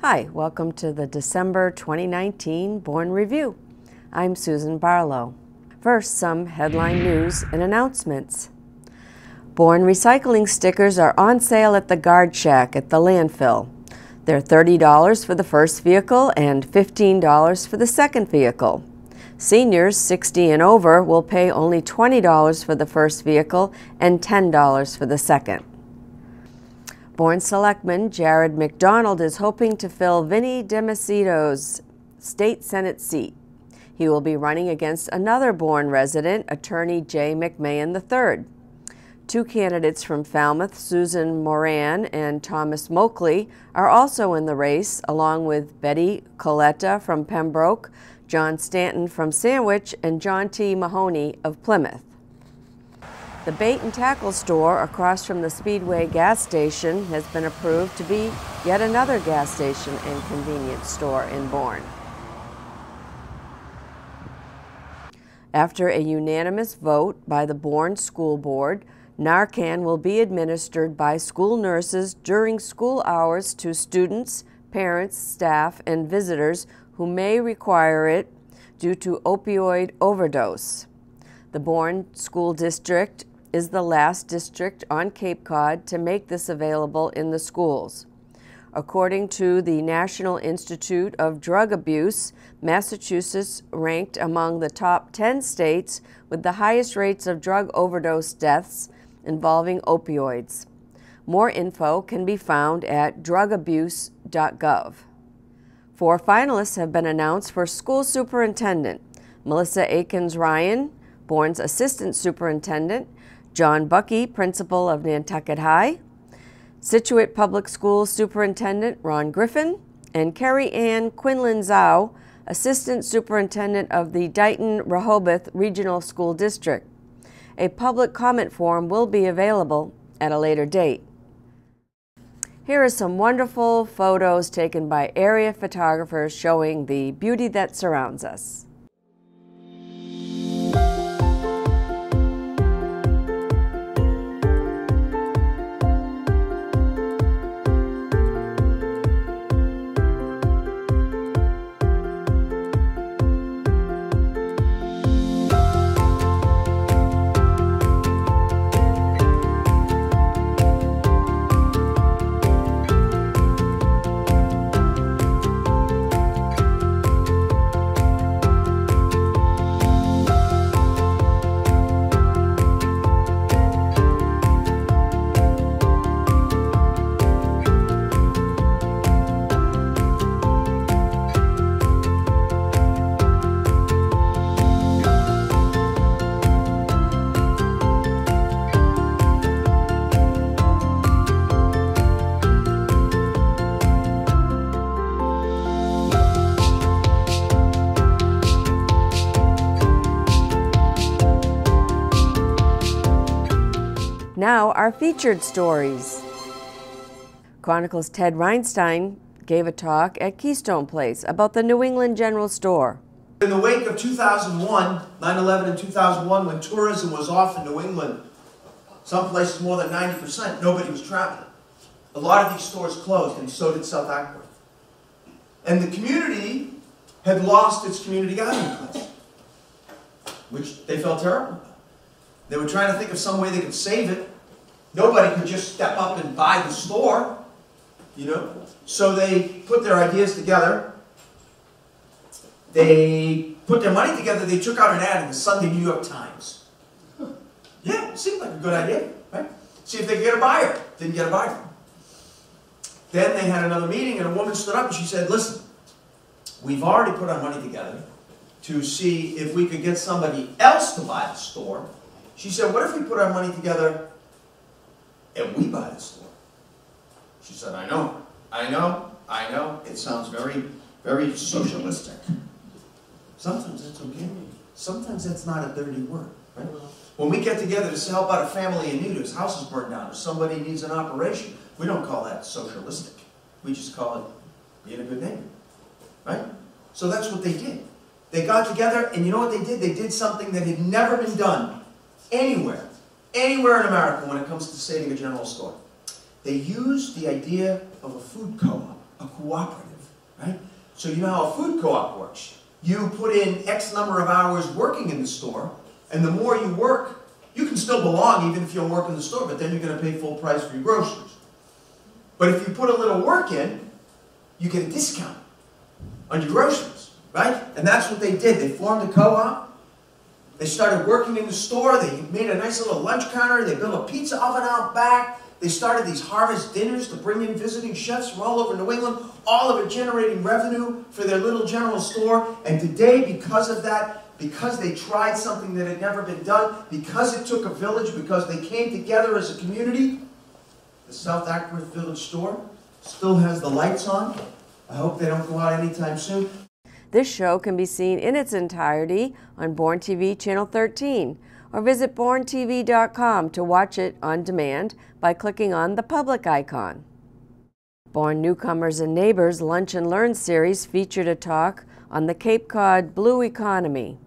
Hi, welcome to the December 2019 Bourne Review. I'm Susan Barlow. First, some headline news and announcements. Bourne recycling stickers are on sale at the Guard Shack at the landfill. They're $30 for the first vehicle and $15 for the second vehicle. Seniors 60 and over will pay only $20 for the first vehicle and $10 for the second. Bourne Selectman Jared McDonald is hoping to fill Vinnie DiMacedo's state Senate seat. He will be running against another Bourne resident, Attorney J. McMahon III. Two candidates from Falmouth, Susan Moran and Thomas Moakley, are also in the race, along with Betty Coletta from Pembroke, John Stanton from Sandwich, and John T. Mahoney of Plymouth. The bait and tackle store across from the Speedway gas station has been approved to be yet another gas station and convenience store in Bourne. After a unanimous vote by the Bourne School Board, Narcan will be administered by school nurses during school hours to students, parents, staff, and visitors who may require it due to opioid overdose. The Bourne School District is the last district on Cape Cod to make this available in the schools. According to the National Institute of Drug Abuse, Massachusetts ranked among the top 10 states with the highest rates of drug overdose deaths involving opioids. More info can be found at drugabuse.gov. 4 finalists have been announced for school superintendent: Melissa Akins-Ryan, Bourne's assistant superintendent; John Bucky, principal of Nantucket High; Scituate Public Schools Superintendent Ron Griffin; and Carrie Ann Quinlan-Zhao, assistant superintendent of the Dighton-Rehoboth Regional School District. A public comment form will be available at a later date. Here are some wonderful photos taken by area photographers showing the beauty that surrounds us. Now, our featured stories. Chronicles' Ted Reinstein gave a talk at Keystone Place about the New England General Store. In the wake of 2001, 9/11 in 2001, when tourism was off in New England, some places more than 90%, nobody was traveling. A lot of these stores closed, and so did South Akron. And the community had lost its community gathering place, which they felt terrible about. They were trying to think of some way they could save it. Nobody could just step up and buy the store, you know. So they put their ideas together. They put their money together. They took out an ad in the Sunday New York Times. Yeah, seemed like a good idea, right? See if they could get a buyer. Didn't get a buyer. Then they had another meeting, and a woman stood up and she said, "Listen, we've already put our money together to see if we could get somebody else to buy the store." She said, "What if we put our money together and we buy the store?" She said, I know. It sounds very, very socialistic. Sometimes that's okay. Sometimes that's not a dirty word, right? When we get together to help out a family in need whose house is burned down or somebody needs an operation, we don't call that socialistic. We just call it being a good neighbor, right? So that's what they did. They got together, and you know what they did? They did something that had never been done anywhere in America when it comes to saving a general store. They used the idea of a food co-op, a cooperative, right? So you know how a food co-op works. You put in X number of hours working in the store, and the more you work, you can still belong even if you don't work in the store, but then you're going to pay full price for your groceries. But if you put a little work in, you get a discount on your groceries, right? And that's what they did. They formed a co-op. They started working in the store. They made a nice little lunch counter. They built a pizza oven out back. They started these harvest dinners to bring in visiting chefs from all over New England, all of it generating revenue for their little general store. And today, because of that, because they tried something that had never been done, because it took a village, because they came together as a community, the South Acworth Village store still has the lights on. I hope they don't go out anytime soon. This show can be seen in its entirety on Bourne TV Channel 13, or visit BourneTV.com to watch it on demand by clicking on the public icon. Bourne Newcomers and Neighbors Lunch and Learn series featured a talk on the Cape Cod Blue economy.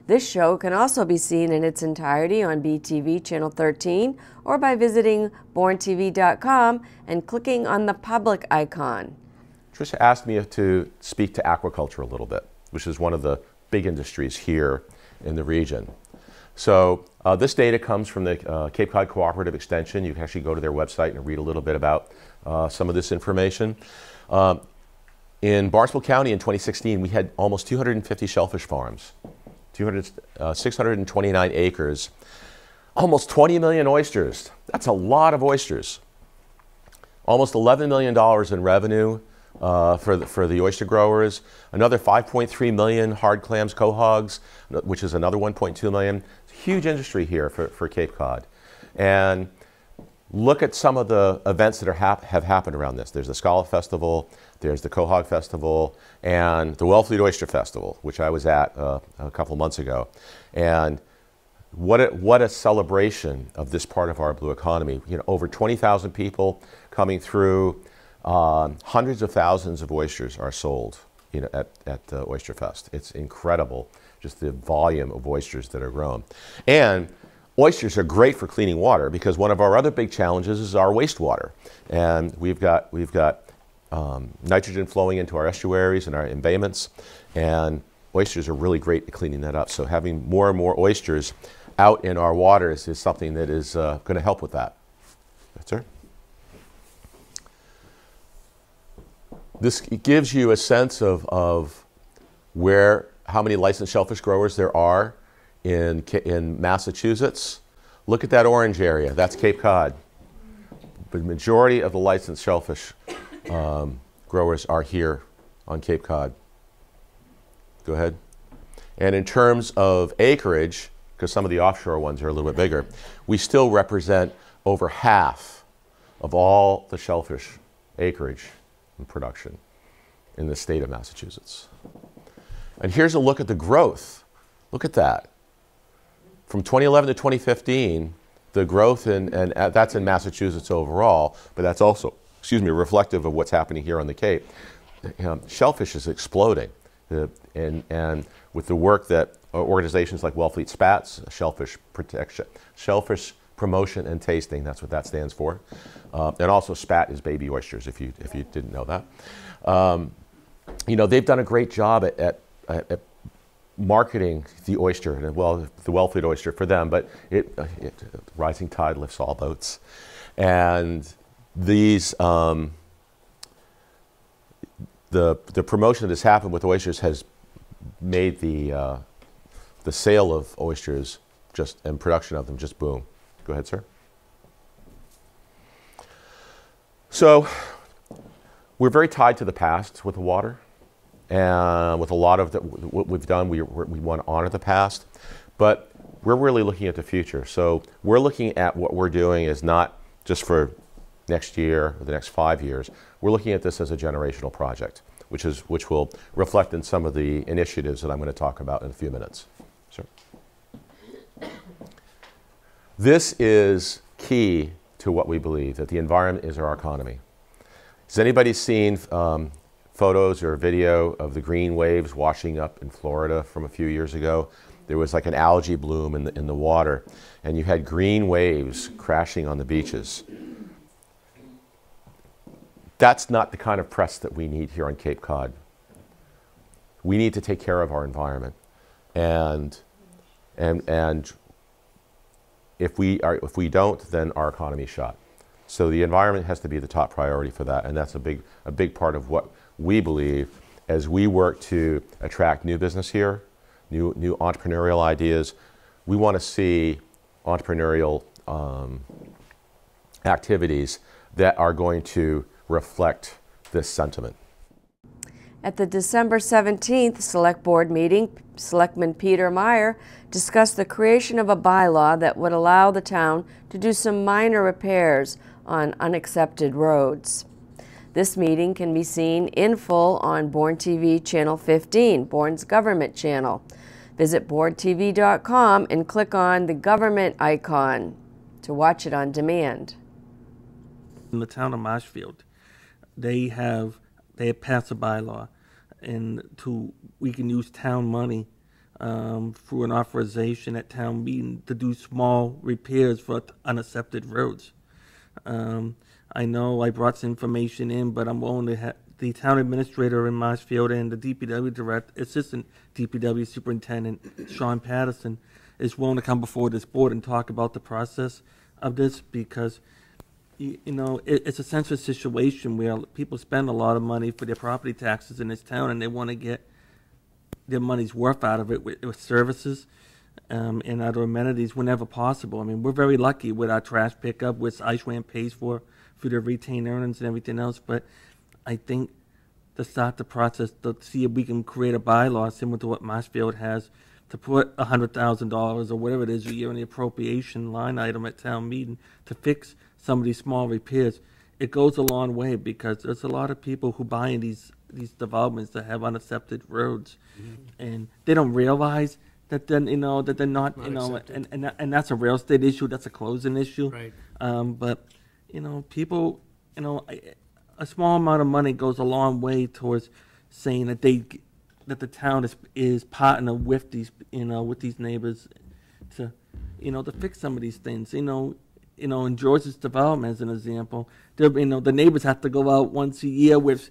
This show can also be seen in its entirety on BTV Channel 13 or by visiting BourneTV.com and clicking on the public icon. Tricia asked me to speak to aquaculture a little bit, which is one of the big industries here in the region. So this data comes from the Cape Cod Cooperative Extension. You can actually go to their website and read a little bit about some of this information. In Barnstable County in 2016, we had almost 250 shellfish farms, 629 acres, almost 20 million oysters. That's a lot of oysters. Almost $11 million in revenue for the oyster growers. Another 5.3 million hard clams, cohogs, which is another 1.2 million. Huge industry here for Cape Cod. And look at some of the events that have happened around this. There's the Scala Festival, there's the Cohog Festival, and the Wellfleet Oyster Festival, which I was at a couple months ago. And what a celebration of this part of our blue economy. You know, over 20,000 people coming through. Hundreds of thousands of oysters are sold, you know, at the Oyster Fest. It's incredible, just the volume of oysters that are grown. And oysters are great for cleaning water because one of our other big challenges is our wastewater. And we've got nitrogen flowing into our estuaries and our embayments, and oysters are really great at cleaning that up. So having more and more oysters out in our waters is something that is going to help with that. Yes, sir? This gives you a sense of how many licensed shellfish growers there are in Massachusetts. Look at that orange area. That's Cape Cod. The majority of the licensed shellfish growers are here on Cape Cod. Go ahead. And in terms of acreage, because some of the offshore ones are a little bit bigger, we still represent over half of all the shellfish acreage in production in the state of Massachusetts. And here's a look at the growth. Look at that. From 2011 to 2015, the growth and that's in Massachusetts overall, but that's also, reflective of what's happening here on the Cape. Shellfish is exploding. And with the work that organizations like Wellfleet SPATS, Shellfish Promotion and Tasting, that's what that stands for. And also SPAT is baby oysters, if you didn't know that. You know, they've done a great job at marketing the oyster, and well, the Wellfleet oyster for them, but rising tide lifts all boats. And these, the promotion that has happened with oysters has made the sale of oysters and production of them just boom. Go ahead, sir. So we're very tied to the past with the water, and with a lot of what we've done, we want to honor the past, but we're really looking at the future. So we're looking at what we're doing is not just for next year or the next 5 years. We're looking at this as a generational project, which will reflect in some of the initiatives that I'm going to talk about in a few minutes. Sure. This is key to what we believe, that the environment is our economy. Has anybody seen photos or video of the green waves washing up in Florida from a few years ago? There was like an algae bloom in the water, and you had green waves crashing on the beaches. That's not the kind of press that we need here on Cape Cod. We need to take care of our environment, and if we don't, then our economy's shot. So the environment has to be the top priority for that, and that's a big part of what we believe as we work to attract new business here, new entrepreneurial ideas. We want to see entrepreneurial activities that are going to reflect this sentiment. At the December 17th Select Board meeting, Selectman Peter Meyer discussed the creation of a bylaw that would allow the town to do some minor repairs on unaccepted roads. This meeting can be seen in full on Bourne TV Channel 15, Bourne's government channel. Visit bournetv.com and click on the government icon to watch it on demand. In the town of Marshfield, they have passed a bylaw, and we can use town money through an authorization at town meeting to do small repairs for unaccepted roads. I know I brought some information in, but I'm willing to have the town administrator in Marshfield and the DPW assistant DPW superintendent, Sean Patterson, is willing to come before this board and talk about the process of this, because you know, it's a sensitive situation where people spend a lot of money for their property taxes in this town, and they want to get their money's worth out of it with services and other amenities whenever possible. I mean, we're very lucky with our trash pickup, which Iceland pays for through their retained earnings and everything else, but I think to start the process to see if we can create a bylaw similar to what Marshfield has, to put $100,000 or whatever it is a year in the appropriation line item at town meeting to fix some of these small repairs. It goes a long way, because there's a lot of people who buy in these developments that have unaccepted roads, and they don't realize that then that they're not and that's a real estate issue, that's a closing issue. Right. But people, a small amount of money goes a long way towards saying that the town is partnering with these with these neighbors to to fix some of these things. In George's development, as an example, the neighbors have to go out once a year with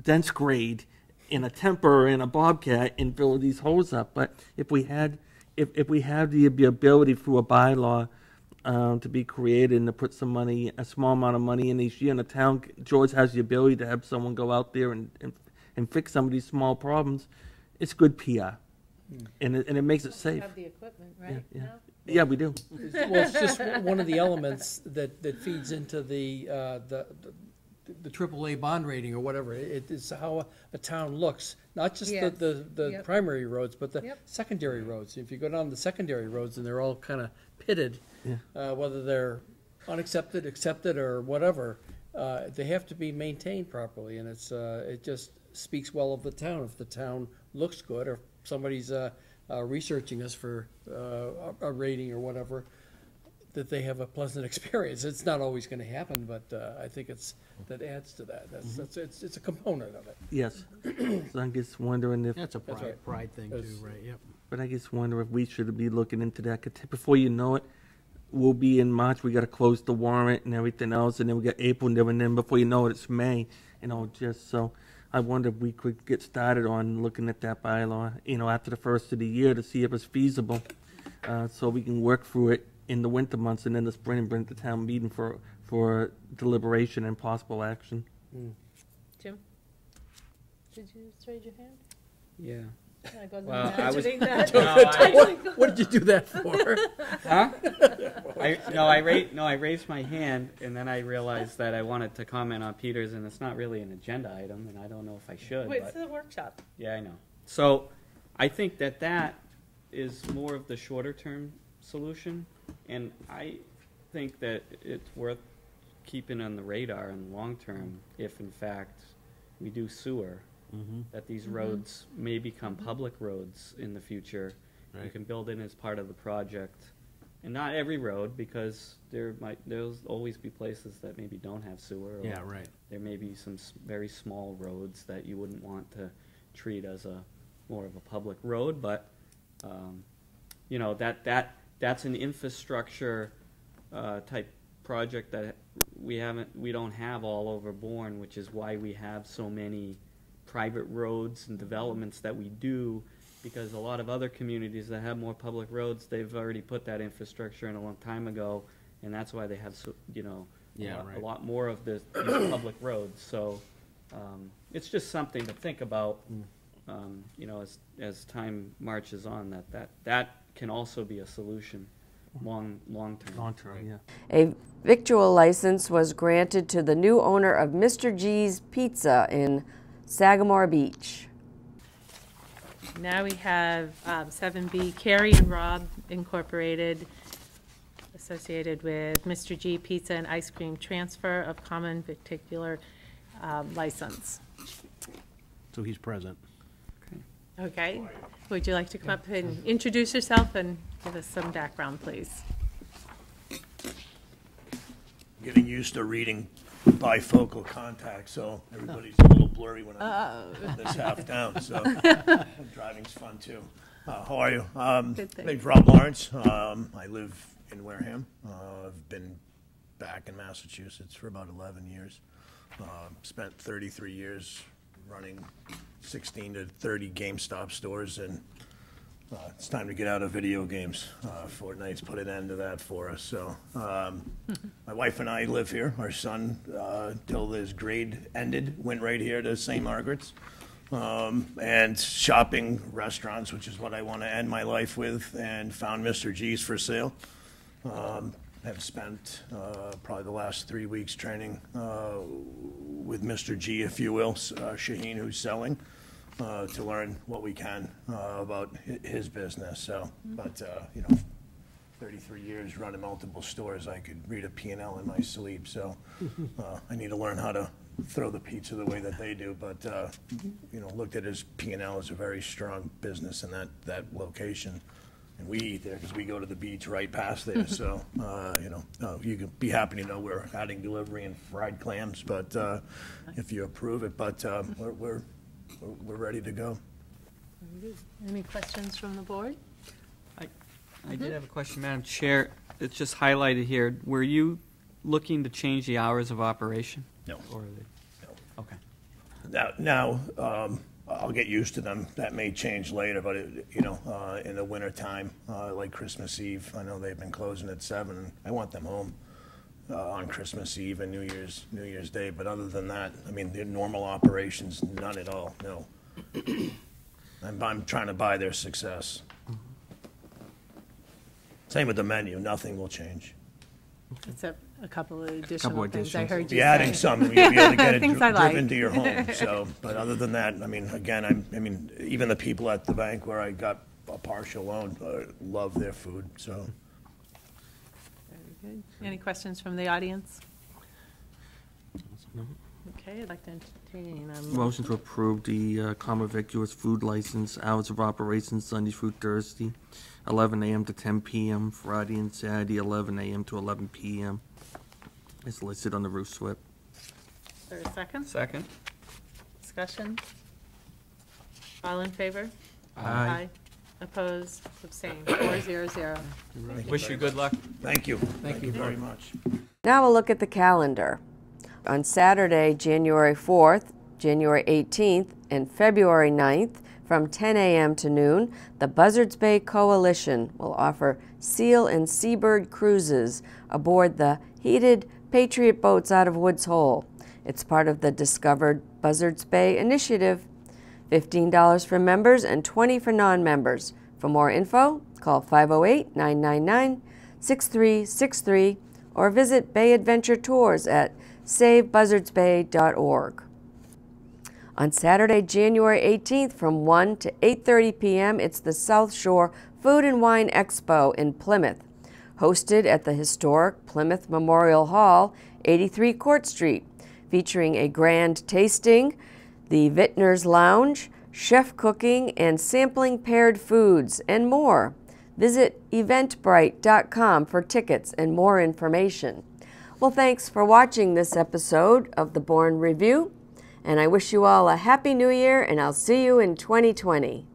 dense grade in a temper and a bobcat and fill these holes up. But if we had the ability through a bylaw to be created and to put some money, a small amount of money in each year, and the town, George has the ability to have someone go out there and fix some of these small problems, it's good PR, and it makes it safe. Have the equipment, right? Yeah. No? Yeah, we do. Well, it's just one of the elements that feeds into the AAA bond rating or whatever. It's how a town looks, not just Yes. the Yep. primary roads, but the Yep. secondary roads. If you go down the secondary roads, and they're all kind of pitted, whether they're unaccepted, accepted, or whatever, they have to be maintained properly, and it just speaks well of the town. If the town looks good, or if somebody's researching us for a rating or whatever, that they have a pleasant experience. It's not always going to happen, but I think that adds to that. It's a component of it. Yes. So I just wondering if That's a pride, right. pride thing That's- too, right? Yep. But I just wonder if we should be looking into that. 'Cause before you know it, we'll be in March. We got to close the warrant and everything else, and then we got April, and then before you know it, it's May. Just so I wonder if we could get started on looking at that bylaw. After the first of the year to see if it's feasible, so we can work through it in the winter months, and then the spring bring it to town meeting for deliberation and possible action. Jim? Did you just raise your hand? Yeah. I wasn't Well, I was- imagining that. No, What did you do that for? Huh? I raised my hand, and then I realized that I wanted to comment on Peter's, and it's not really an agenda item, and I don't know if I should. Wait, but it's a workshop. yeah, I know. So I think that is more of the shorter term solution, and I think that it's worth keeping on the radar in the long term if, in fact, we do sewer. That these roads may become public roads in the future. You can build in as part of the project, and not every road, because there'll always be places that maybe don't have sewer. Or Yeah, right. there may be some very small roads that you wouldn't want to treat as more of a public road, but that's an infrastructure type project that we don't have all over Bourne, which is why we have so many private roads and developments that we do, because a lot of other communities that have more public roads, they've already put that infrastructure in a long time ago, and that's why they have a lot more of these public roads. So it's just something to think about, as time marches on. That can also be a solution, long term. Long term, yeah. A victual license was granted to the new owner of Mr. G's Pizza in Sagamore Beach. Now we have 7B, Carrie and Rob Incorporated, associated with Mr. G Pizza and Ice Cream, transfer of common particular license. So he's present. Okay. Would you like to come up and introduce yourself and give us some background, please? Getting used to reading bifocal contact, so everybody's a little blurry when I put this half down. So driving's fun too. How are you? Good, My name's Rob Lawrence. I live in Wareham. I've been back in Massachusetts for about 11 years. Spent 33 years running 16 to 30 GameStop stores, and it's time to get out of video games. Fortnite's put an end to that for us. So my wife and I live here. Our son, till his grade ended, went right here to St. Margaret's. And shopping, restaurants, which is what I want to end my life with, and found Mr. G's for sale. Have spent probably the last 3 weeks training with Mr. G, if you will, Shaheen, who's selling, to learn what we can about his business. So, but 33 years running multiple stores, I could read a P&L in my sleep. So I need to learn how to throw the pizza the way that they do. But looked at his P&L as a very strong business in that location. And we eat there because we go to the beach right past there. So, you can be happy to know we're adding delivery and fried clams, but if you approve it, but we're ready to go. Any questions from the board? I did have a question, Madam Chair. It's just highlighted here. Were you looking to change the hours of operation? No. Or no. Okay. Now, I'll get used to them. That may change later, but in the winter time, like Christmas Eve, I know they've been closing at 7. And I want them home on Christmas Eve and New Year's Day. But other than that, I mean, the normal operations, none at all. No. I'm trying to buy their success. Same with the menu. Nothing will change. Except a couple of additional things I heard you be adding say. some, you'll be able to get it Things I like. driven to your home. So, but other than that, I mean, again, even the people at the bank where I got a partial loan love their food. So, Very good. Any questions from the audience? Okay, I'd like to entertain a Motion to approve the common victuals food license, hours of operation Sunday through Thursday, 11 a.m. to 10 p.m., Friday and Saturday, 11 a.m. to 11 p.m. It's listed on the roof slip. Is there a second? Second. Discussion? All in favor? Aye. Opposed? Abstained? 400. Wish you good luck. thank you. Thank you very much. Now we'll look at the calendar. On Saturday, January 4th, January 18th, and February 9th, from 10 a.m. to noon, the Buzzards Bay Coalition will offer seal and seabird cruises aboard the heated Patriot boats out of Woods Hole. It's part of the Discovered Buzzards Bay initiative. $15 for members and $20 for non-members. For more info, call 508-999-6363 or visit Bay Adventure Tours at savebuzzardsbay.org. On Saturday, January 18th from 1 to 8:30 p.m., it's the South Shore Food and Wine Expo in Plymouth, hosted at the historic Plymouth Memorial Hall, 83 Court Street, featuring a grand tasting, the Vintner's Lounge, chef cooking, and sampling paired foods, and more. Visit eventbrite.com for tickets and more information. Well, thanks for watching this episode of the Bourne Review, and I wish you all a Happy New Year, and I'll see you in 2020.